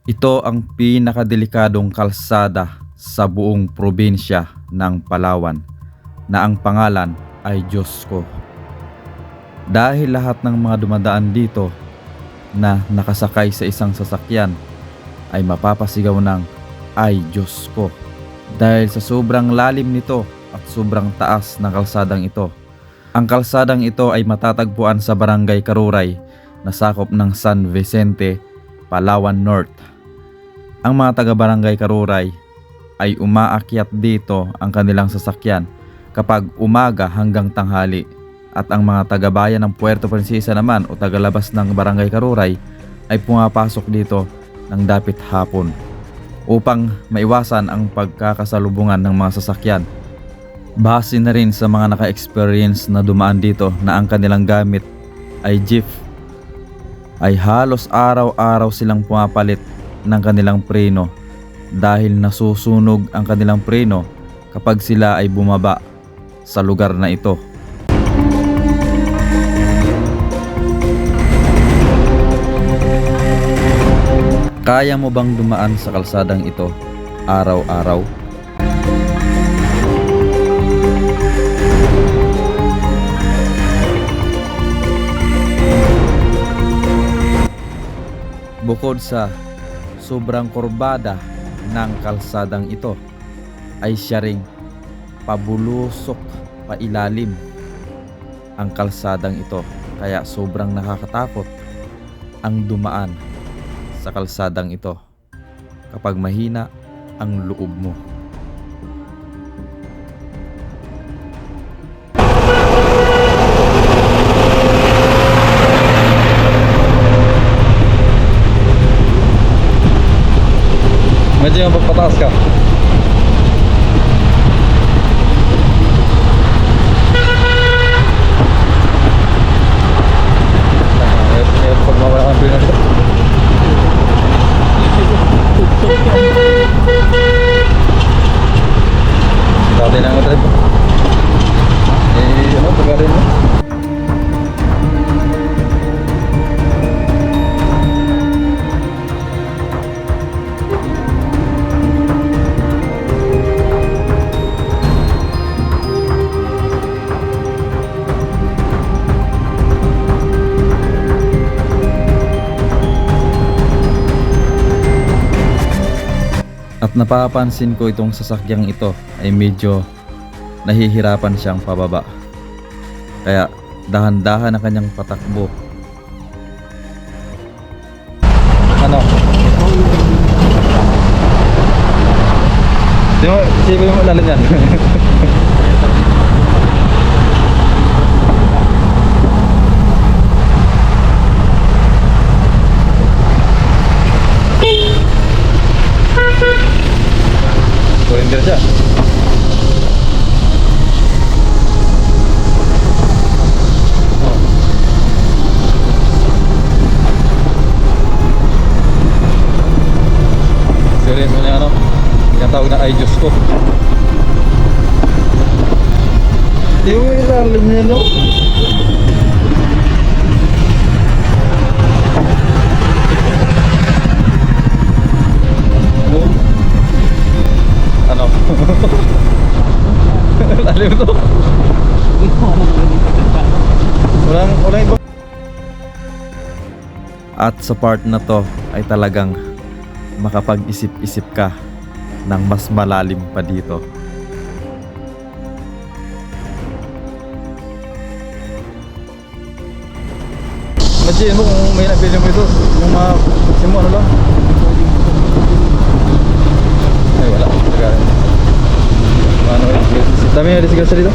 Ito ang pinakadelikadong kalsada sa buong probinsya ng Palawan na ang pangalan ay Diyos Ko. Dahil lahat ng mga dumadaan dito na nakasakay sa isang sasakyan ay mapapasigaw ng ay Diyos Ko. Dahil sa sobrang lalim nito at sobrang taas ng kalsadang ito. Ang kalsadang ito ay matatagpuan sa Barangay Karuray na sakop ng San Vicente, Palawan North. Ang mga taga-Barangay Karuray ay umaakyat dito ang kanilang sasakyan kapag umaga hanggang tanghali, at ang mga taga-bayan ng Puerto Princesa naman o tagalabas ng Barangay Karuray ay pumapasok dito ng dapit hapon upang maiwasan ang pagkakasalubungan ng mga sasakyan. Base na rin sa mga naka-experience na dumaan dito na ang kanilang gamit ay jeep, ay halos araw-araw silang pumapalit ng kanilang preno dahil nasusunog ang kanilang preno kapag sila ay bumaba sa lugar na ito. Kaya mo bang dumaan sa kalsadang ito araw-araw? Bukod sa sobrang kurbada ng kalsadang ito, ay siya ring pabulusok pailalim ang kalsadang ito, kaya sobrang nakakatakot ang dumaan sa kalsadang ito kapag mahina ang loob mo. Medyo magpataas ka. Pag mawala kang pila nito. Dati na ang trip. Pagarin mo. At napapansin ko itong sasakyang ito ay medyo nahihirapan siyang pababa. Kaya dahan-dahan ang kanyang patakbo. Ano? Sino mo lalim yan? Surrender siya. Surrender mo na yung tawag na ay Diyos Ko. Di mo ilalim niya, no? Ano? Lalim to. Walang iba. At sa part na to ay talagang makapag-isip-isip ka ng mas malalim pa dito. Imagine mo kung may nabili mo ito, yung mga mo ano lang. Ay wala, tagarin. Ano, dami na disigas dito.